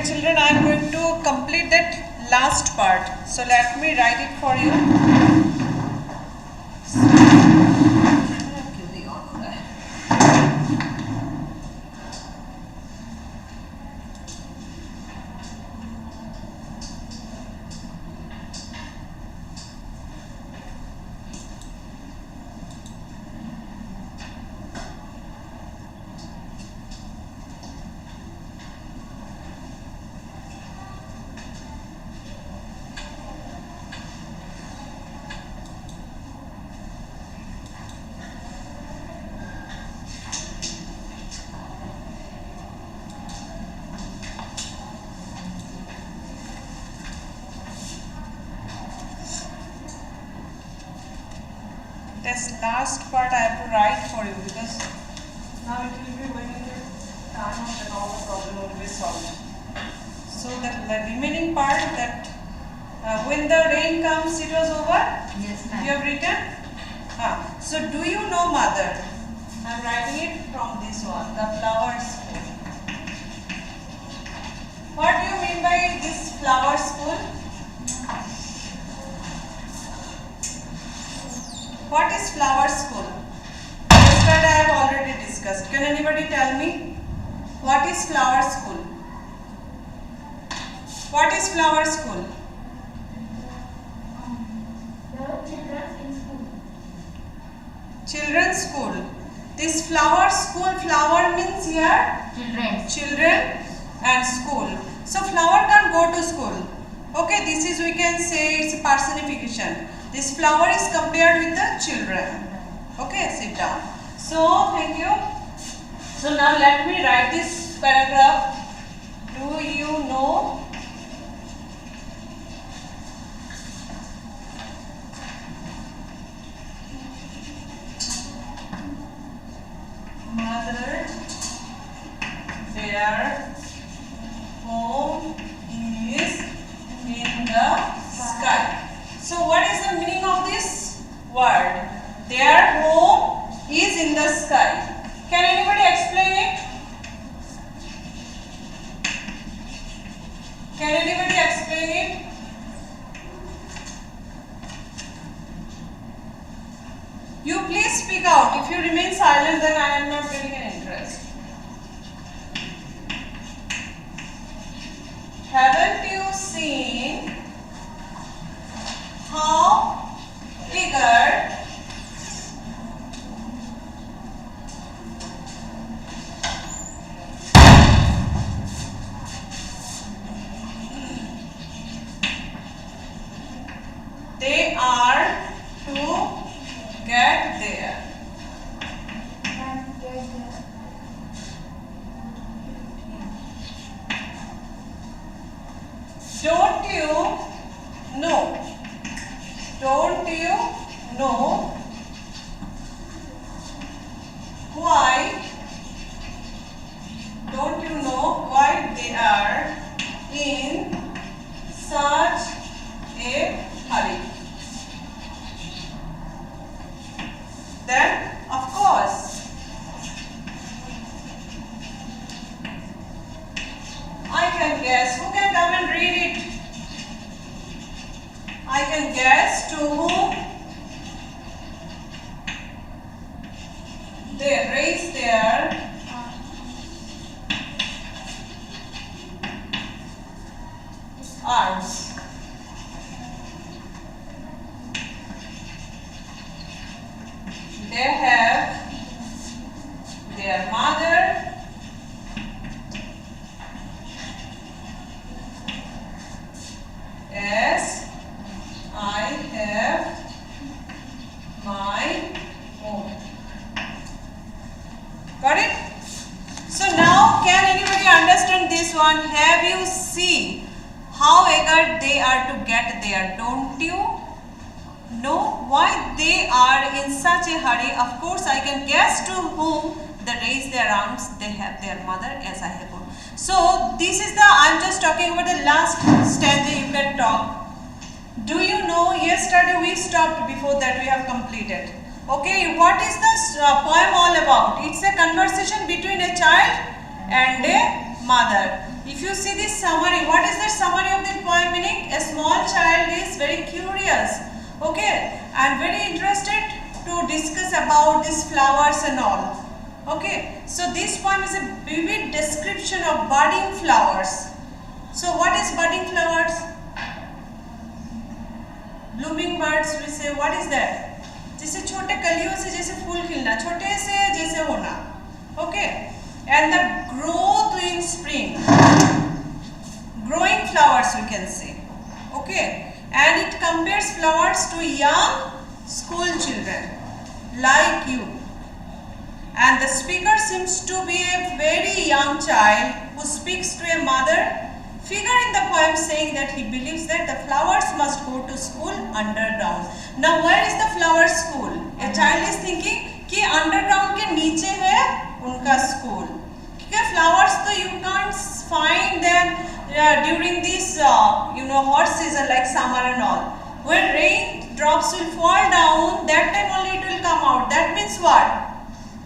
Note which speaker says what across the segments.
Speaker 1: dear children, I am going to complete that last part. So let me write it for you. This last part I have to write for you because now it will be when you time out and all the problem will be solved. So the remaining part that when the rain comes it was over?
Speaker 2: Yes, ma'am.
Speaker 1: You have written? So do you know mother? I am writing it from this one, the flower school. What do you mean by this flower school? What is flower school? Yesterday I have already discussed. Can anybody tell me? What is flower school? What is flower school? Children's school. This flower school, flower means here? Children and school. So flower can't go to school. Okay, this is we can say it's a personification. This flower is compared with the children. Okay, sit down. So, thank you. So, now let me write this paragraph. Do you know? Mother, their home is in the sky. So what is the meaning of this word? Their home is in the sky. Can anybody explain it? Can anybody explain it? You please speak out. If you remain silent, then I am not getting an interest. Haven't you seen how eager they are to get there? Don't you know? Don't you know why? Don't you know why they are in such a hurry? Then, of course, I can guess. Who can come and read it? I can guess to whom they raise their arms. They have their mother as I have my home. Got it? So now can anybody understand this one? Have you seen how eager they are to get there? Don't you know why they are in such a hurry? Of course I can guess to whom they raise their arms. They have their mother as I have home. So this is I'm just talking about the last stanza you can talk. Do you know, yesterday we stopped, before that we have completed. Okay, what is this poem all about? It's a conversation between a child and a mother. If you see this summary, what is the summary of the poem meaning? A small child is very curious, okay, and very interested to discuss about these flowers and all. Okay, so this poem is a vivid description of budding flowers. So what is budding flowers? Blooming birds, we say, what is that? जैसे छोटे कलियों से जैसे फूल खिलना, छोटे से जैसे होना, okay, and the growth in spring, growing flowers we can say, okay, and it compares flowers to young school children like you, and the speaker seems to be a very young child who speaks to a mother figure in the poem saying that he believes that the flowers must go to school underground. Now where is the flower school? A child is thinking कि underground के नीचे है उनका school. क्योंकि flowers तो you can't find them during this hot season like summer and all. When rain drops will fall down, that time only it will come out. That means what?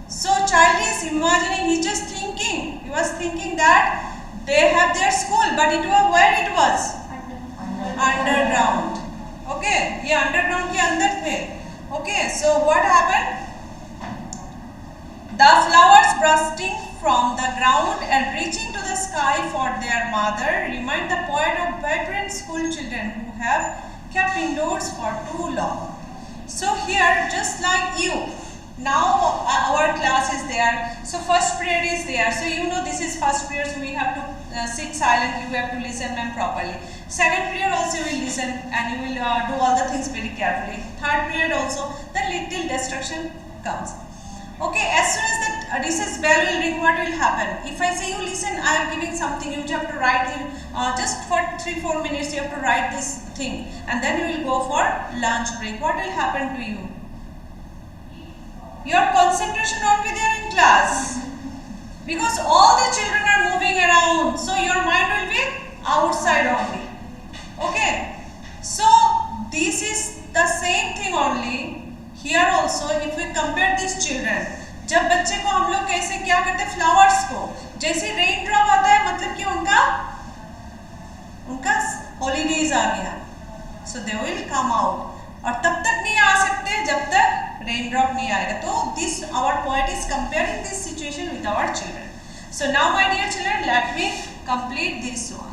Speaker 1: So child is imagining, he was thinking that they have their school, but it was where it was? Underground. Okay, ये underground के अंदर थे. Okay, so what happened? The flowers bursting from the ground and reaching to the sky for their mother remind the poet of vibrant school children who have kept indoors for too long. So here, just like you, now our class is there. So first period is there. So you know this is first period, so we have to sit silent, you have to listen them properly. Second period also you will listen and you will do all the things very carefully. Third period also, the little distraction comes. Okay, as soon as the recess bell will ring, what will happen? If I say you listen, I am giving something, you have to write in just for 3-4 minutes you have to write this thing and then you will go for lunch break. What will happen to you? Your concentration won't be there in class because all the children are moving around, so your mind will be outside only. Okay, so this is the same thing only. Here also, if we compare these children, जब बच्चे को हम लोग कैसे क्या करते हैं flowers को, जैसे रेन ड्रॉप आता है मतलब कि उनका हॉलीडेज आ गया, so they will come out. और तब तक नहीं आ सकते जब तक रेन ड्रॉप नहीं आएगा. तो this our poet is comparing this situation with our children. So now my dear children, let me complete this one.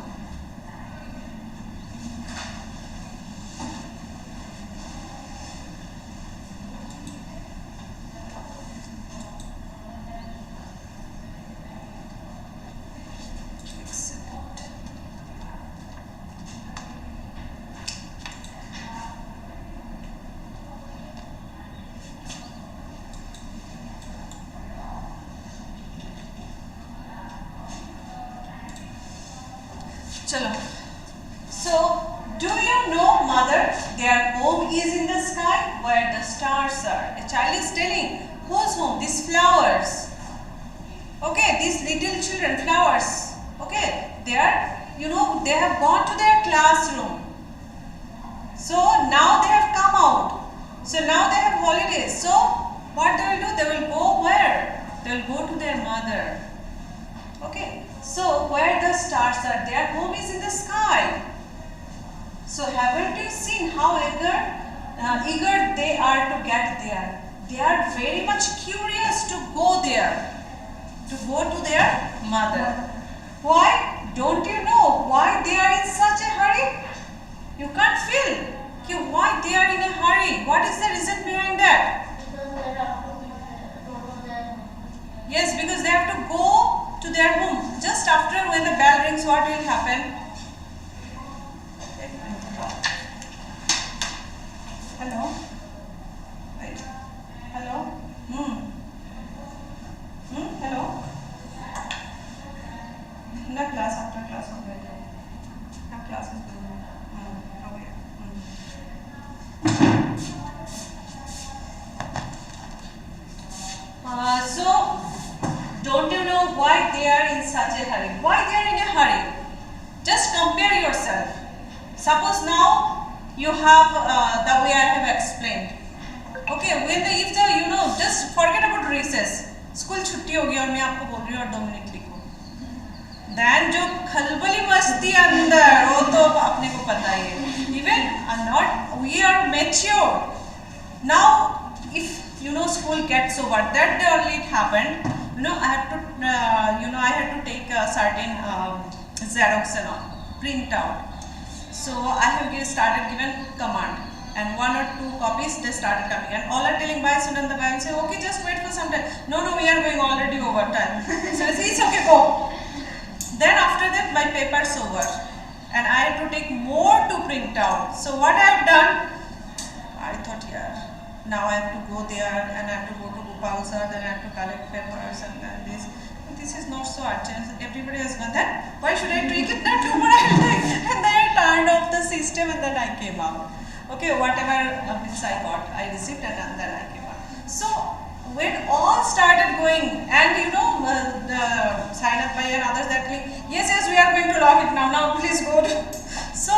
Speaker 1: Chalo. So, do you know, mother, their home is in the sky where the stars are. A child is telling, whose home? These flowers. Okay, these little children, flowers. Okay, they are, they have gone to their classroom. So, now they have come out. So, now they have holidays. So, what they will do? They will go where? They will go to their mother. Okay. So, where the stars are, their home is in the sky. So, haven't you seen how eager they are to get there? They are very much curious to go there, to go to their mother. Why? Don't you know why they are in such a hurry? You can't feel why they are in a hurry. What is the reason behind that? Yes, because they have to go to their home. Just after when the bell rings, what will happen? Hello? Wait. Hello? Hello? No class, after class. Have classes. Okay. So, don't you know why they are in such a hurry? Why they are in a hurry? Just compare yourself. Suppose now you have the way I have explained. Okay, if just forget about recess. School छुट्टी हो गई और मैं आपको बोल रही हूँ और 2 मिनट लिखो. Then जो खलबली मस्ती अंदर वो तो अपने को पता ही है. Even not we are mature. Now if school gets over, that day only it happened. I had to I had to take a certain Xerox and all, print out. So I have started given command, and 1 or 2 copies they started coming, and all are telling bye Sunanda bye. I say okay, just wait for some time. No, we are going already over time. So I say it's okay, go. Then after that my paper's over, and I had to take more to print out. So what I have done, I thought now I have to go there and I have to go to Gopal sir, then I have to collect papers and then this. This is not so urgent. Everybody has gone. Then why should I take it? That tomorrow I will take. And then I turned off the system and then I came out. Okay, whatever bits I got, I received and then I came out. So when all started going, and the sign up by and others that yes, we are going to lock it now. Now please go. So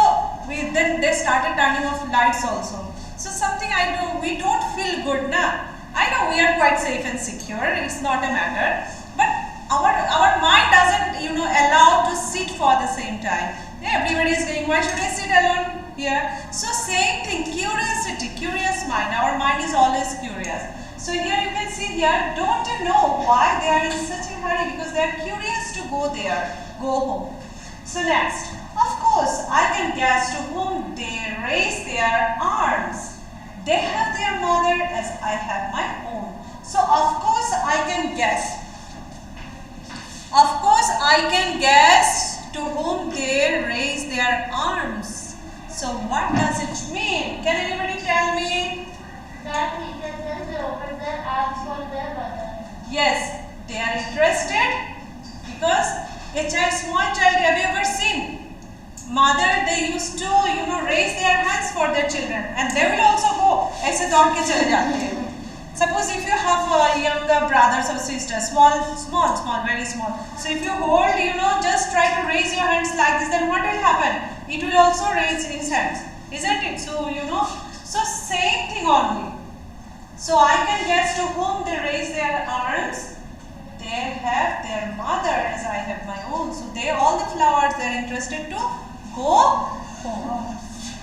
Speaker 1: then they started turning off lights also. So something we don't feel good, na. I know we are quite safe and secure. It's not a matter, but our mind doesn't allow to sit for the same time. Everybody is going, why should I sit alone here? So same thing, curious mind. Our mind is always curious. So here you can see here, don't you know why they are in such a hurry? Because they are curious to go home. So next, of course, I can guess to whom they raise their arms. They have their mother as I have my own. So of course I can guess. Of course I can guess to whom they raise their arms. So what does it mean? Can anybody tell me?
Speaker 2: That teachers they open their arms for their mother.
Speaker 1: Yes, they are interested because small child, have you ever seen? Mother, they used to raise their hands for their children, and they will also go ऐसे दौड़ के चले जाते हैं. Suppose if you have younger brothers or sisters, small, very small. So if you hold, just try to raise your hands like this, then what will happen? It will also raise his hands, isn't it? So so same thing only. So I can guess to whom they raise their arms. They have their mother as I have my own. So all the flowers, they are interested to go home.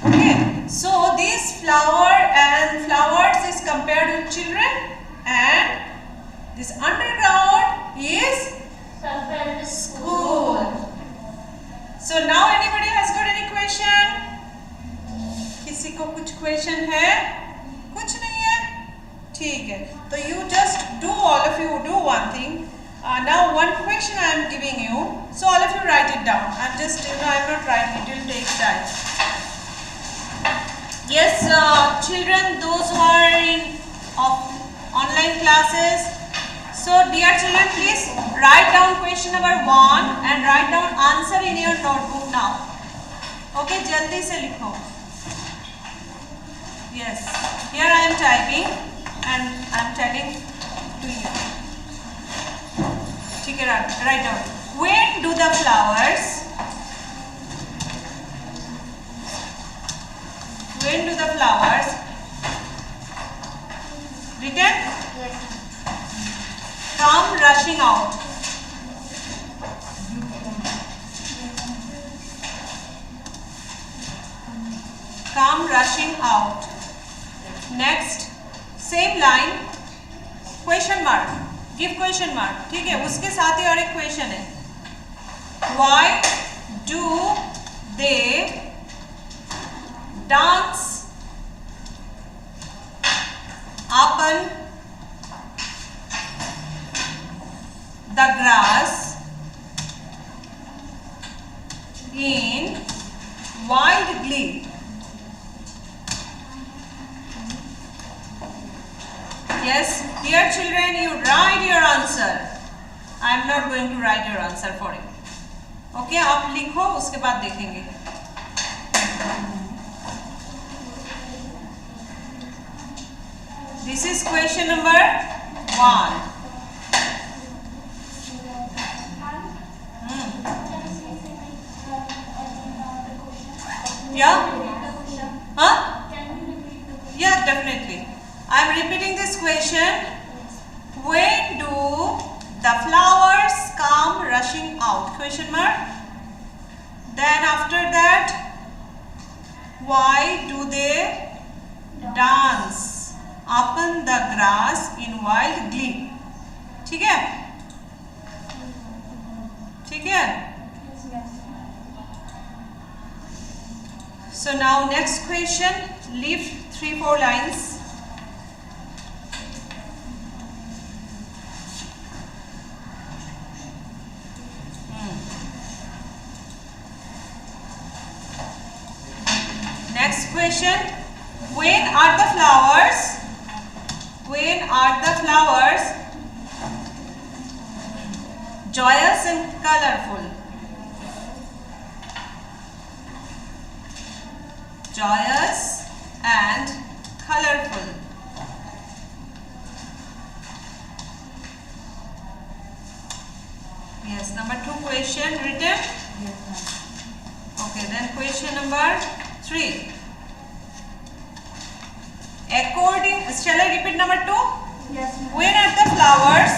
Speaker 1: Okay. So this flowers is compared with children, and this underground is school. So now anybody has got any question? किसी को कुछ question है? कुछ नहीं है? ठीक है. So you just all of you do one thing. Now one question I am giving you. So all of you write it down. I'm just I'm not writing. It will take time. Yes, children, those who are in online classes. So dear children, please write down question number 1 and write down answer in your notebook now. Okay, jaldi se likho. Yes, here I am typing and I am telling to you. ठीक है, write down. When do the flowers? When do the flowers? Written?
Speaker 2: Yes.
Speaker 1: Come rushing out. Come rushing out. Next, same line. Question mark. Give question mark. ठीक है, उसके साथ ही और एक question है. Why do they dance upon the grass in wild glee? Yes, here children, you write your answer. I am not going to write your answer for you. Okay, आप लिखो, उसके बाद देखेंगे. This is question number 1. Yeah? Huh? Yeah, definitely. I am repeating this question. When do the flowers come rushing out? Question mark. Then after that, why do they dance upon the grass in wild glee? ठीक है? ठीक है? So now next question, leave 3-4 lines. Next question, when are the flowers joyous and colorful? Joyous and colorful. Yes, number 2 question written. Okay, then question number 3. Shall I repeat number 2?
Speaker 2: Yes, ma'am.
Speaker 1: When are the flowers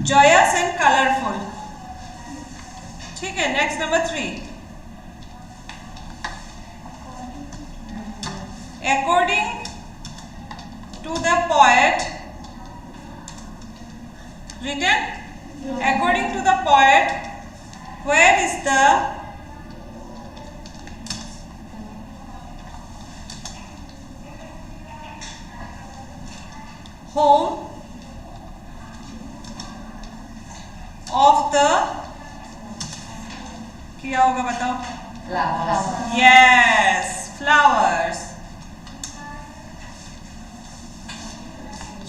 Speaker 1: joyous and colorful? ठीक है, next number 3. According to the poet, written? According to the poet, where is the home of the, क्या होगा बताओ?
Speaker 3: Flowers.
Speaker 1: Yes, flowers.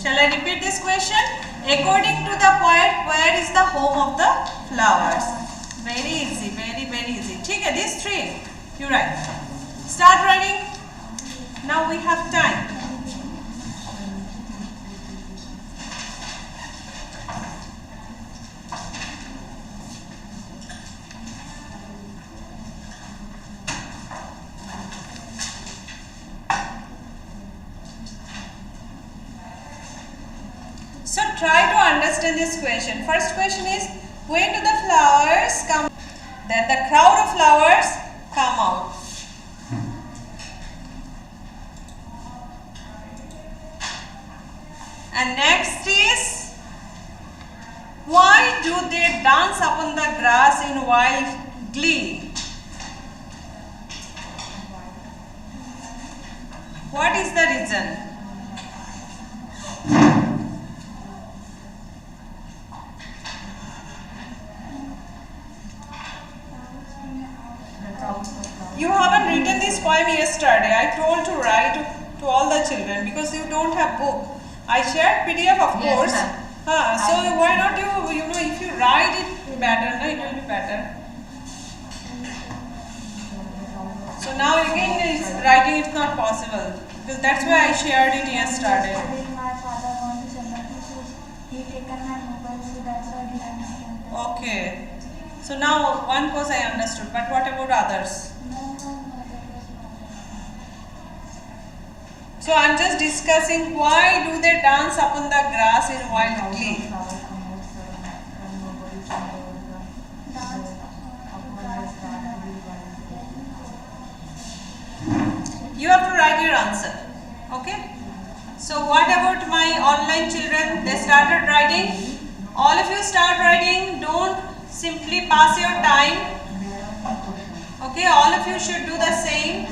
Speaker 1: Shall I repeat this question? According to the poet, where is the home of the flowers? Very easy, very easy. ठीक है, these 3 you write. Start writing. Now we have time. So try to understand this question. First question is, when do the flowers come? Then the crowd of flowers come out. And next is, why do they dance upon the grass in wild glee? What is the reason? You haven't written this poem yesterday. I told to write to all the children because you don't have book. I shared PDF of
Speaker 3: Yes,
Speaker 1: course.
Speaker 3: ma'am.
Speaker 1: So why not you know if you write it better, no, it will be better. So now again writing is not possible because that's why I shared it yesterday.
Speaker 2: My father wants to send me so he taken my mobile, so that's why I didn't understand.
Speaker 1: Okay. So now one course I understood, but what about others?
Speaker 2: No, that was not.
Speaker 1: So I'm just discussing why do they dance upon the grass in wild glee?
Speaker 2: Dance.
Speaker 1: You have to write your answer. Okay? So what about my online children? They started writing. All of you start writing. Don't simply pass your time. Okay? All of you should do the same.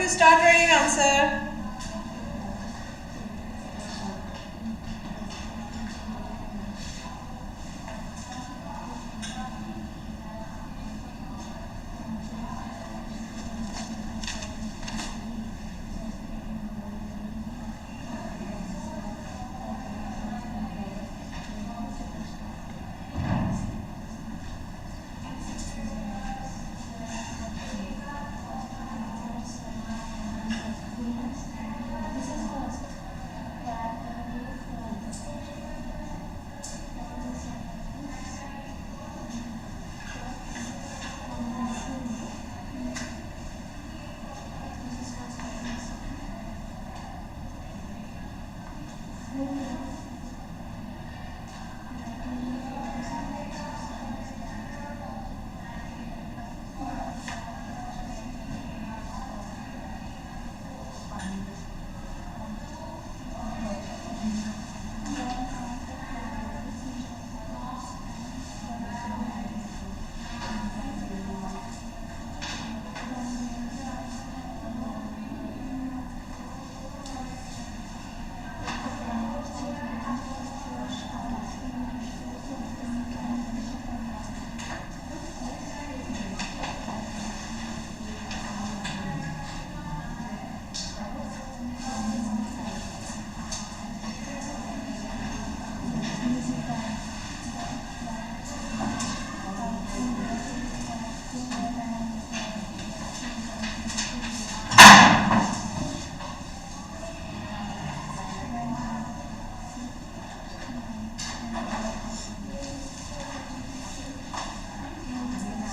Speaker 1: start writing answer.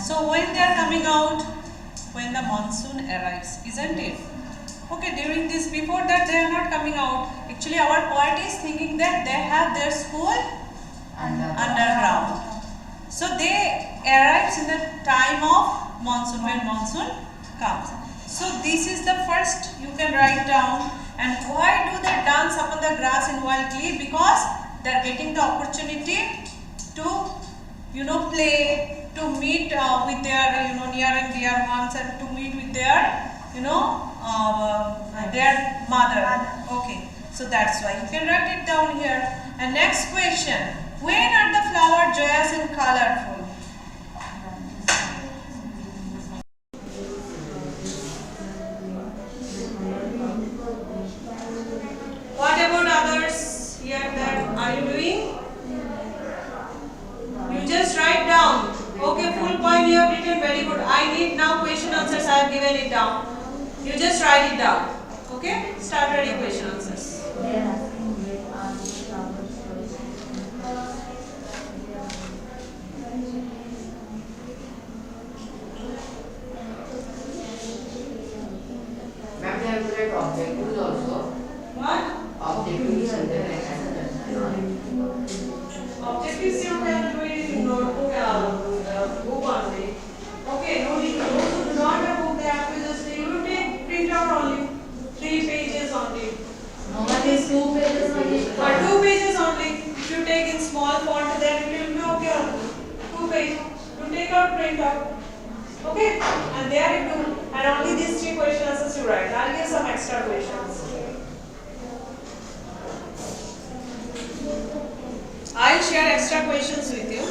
Speaker 1: So when they are coming out, when the monsoon arrives, isn't it? Okay, during this, before that they are not coming out. Actually our poet is thinking that they have their school underground. So they arrives in the time of monsoon, when monsoon comes. So this is the first you can write down. And why do they dance upon the grass in wild glee? Because they are getting the opportunity to play, to meet with their near and dear ones, and to meet with their their mother. Okay, so that's why you can write it down here. And next question: when are the flower joyous and colorful? What about others here? That are you doing? You just write down. Okay, full point you have written, very good. I need now question answers, I have given it down. You just write it down. Okay? Start writing question answers.
Speaker 3: Ma'am, they have to write objectives also.
Speaker 1: What?
Speaker 3: Objectives and then
Speaker 1: Objectives you can do it in notebook book only. Okay, no need. Those who do not have book, they have to just take print out only 3 pages only.
Speaker 3: What is 2 pages only?
Speaker 1: Or 2 pages only. If you take in small font, then it will be okay. 2 pages. You take out, print out. Okay, and there you do. And only these 3 question answers you write. I'll give some extra questions. I'll share extra questions with you.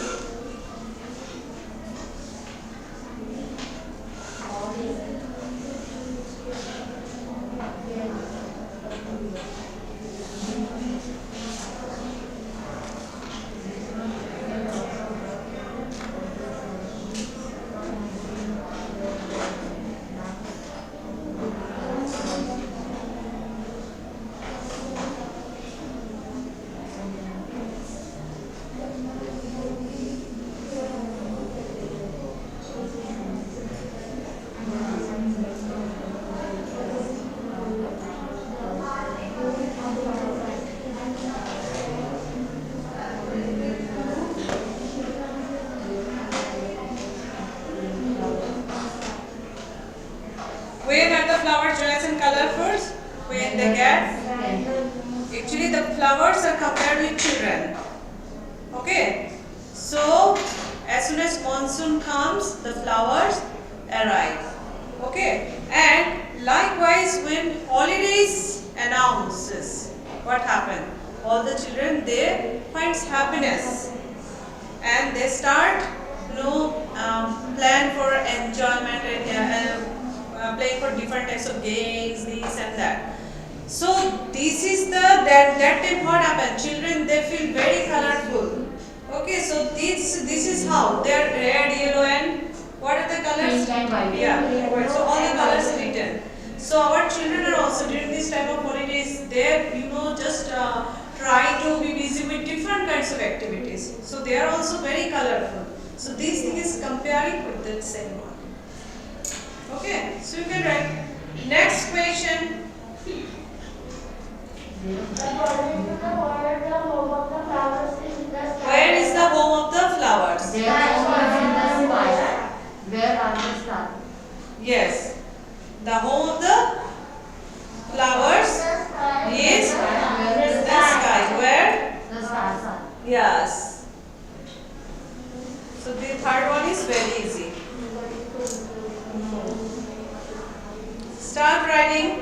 Speaker 1: When are the flowers joyous and colorful? When they get, actually the flowers are compared with children. Okay, so as soon as monsoon comes, the flowers arrive. Okay, And likewise, when holidays announces, what happened? All the children, they finds happiness and they start, plan for enjoyment and playing for different types of games, this and that. So this is that time what happened? Children, they feel very colorful. Okay, so this is how they are red, yellow, and what are the colors?
Speaker 3: Pink and white.
Speaker 1: Yeah, white. So all the colors written. So our children are also during this time of holidays, they just try to be busy with different kinds of activities. So they are also very colorful. So this thing is comparing with that same one. Okay, so you can write. Next question. Where is the home of the flowers?
Speaker 3: Their home is in the sky. Where are the stars?
Speaker 1: Yes. The home of the flowers is the sky. Where?
Speaker 3: The stars are.
Speaker 1: Yes. So the third one is very easy. Start writing.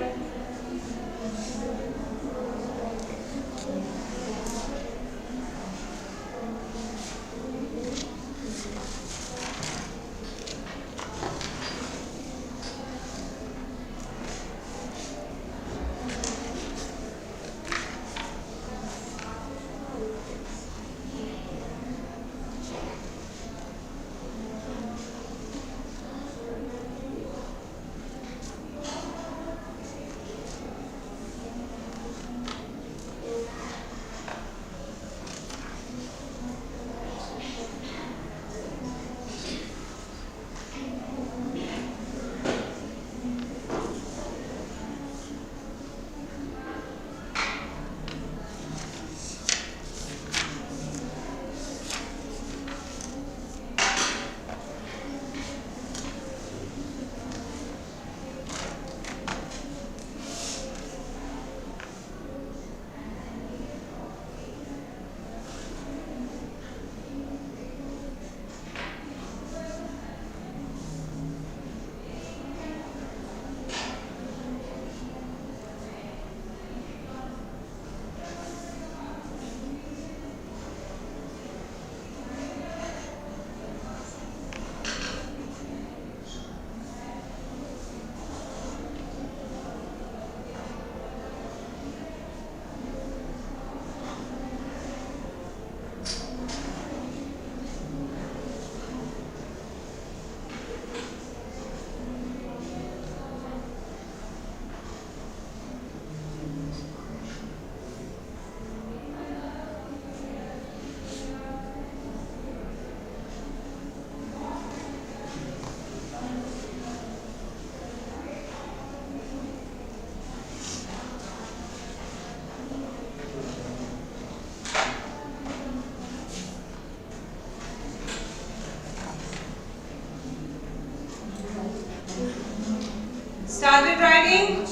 Speaker 1: Started writing?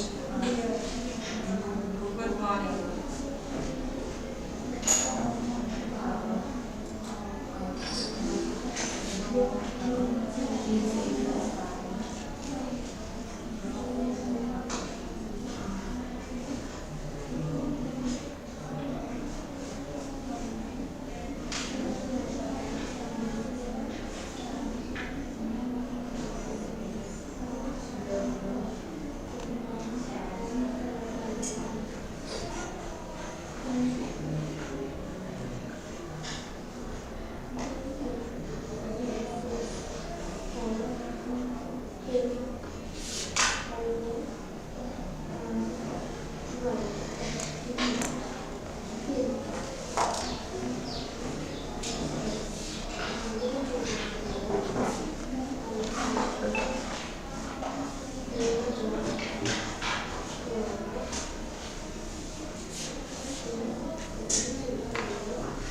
Speaker 1: Good morning.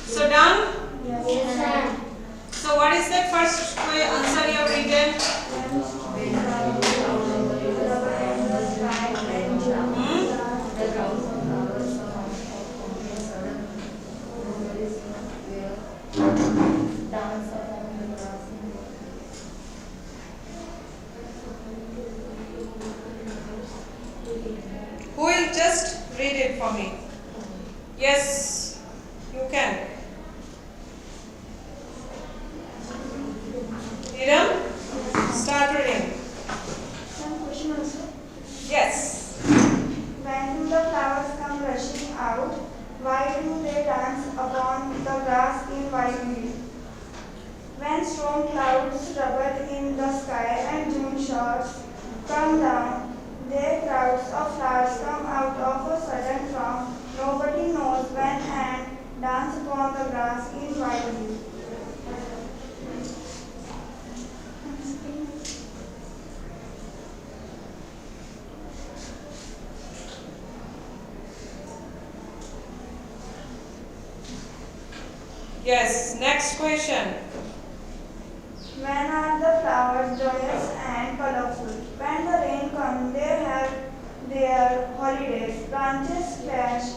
Speaker 1: So done?
Speaker 2: Yes.
Speaker 1: So what is the first answer you have written? Yes, you can. Hiram, start reading.
Speaker 2: Some question also.
Speaker 1: Yes.
Speaker 2: When do the flowers come rushing out? Why do they dance upon the grass in white leaf? When storm clouds trouble in the sky and June showers come down, their crowds of flowers come out of a sudden from nobody knows when and dance upon the grass in white leaf.
Speaker 1: Yes. Next question.
Speaker 2: When are the flowers joyous and colorful? When the rain comes, they have their holidays. Branches dash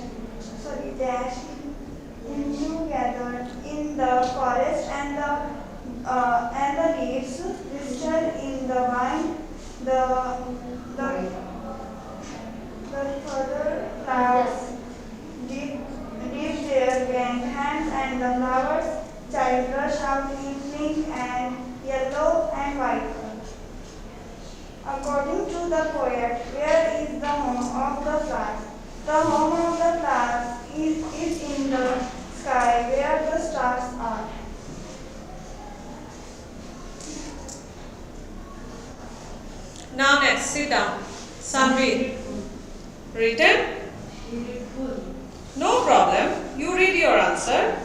Speaker 2: in new gathered in the forest, and the leaves whistle in the wind. The the further flowers dip their bent hands, and the flowers child rush out in pink and yellow and white. According to the poet, where is the home of the flowers? The home of the flowers is in the sky where the stars are.
Speaker 1: Now next, sit down. Sanvi. Written? No problem. You read your answer.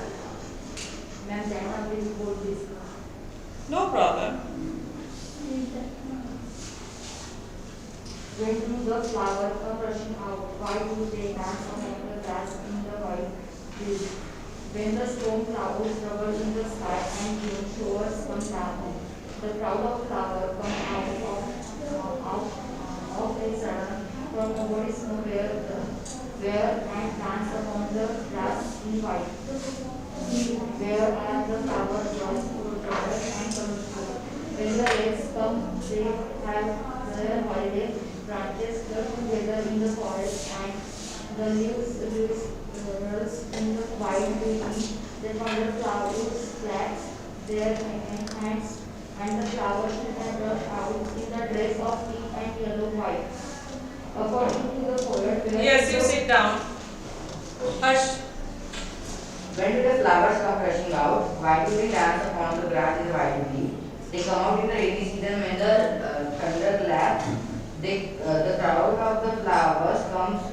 Speaker 3: Ma'am, then I will hold this.
Speaker 1: No problem.
Speaker 3: When do the flowers come rushing out? Why do they dance among the grass in the white field? When the storm clouds cover in the sky and June showers come down, the crowd of flowers come out a sudden from nobody's nowhere where and dance upon the grass in white. Where are the flowers joyful, and colorful? When the rains come, they have their holiday. Branches club together in the forest, and the leaves rust in the white beauty. The mother flowers flags their hands, and the flowers can rush out in the dress of pink and yellow white. According to the poet,
Speaker 1: Yes, you sit down. Hush.
Speaker 4: When do the flowers come rushing out? Why do they dance upon the grass in the white leaf? They come out in the rainy season when the thunder claps. The crowd of the flowers comes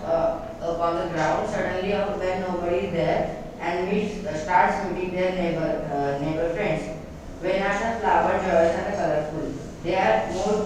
Speaker 4: upon the ground suddenly when nobody is there and starts meeting their neighbor friends. When are the flowers joyous and colorful? They are more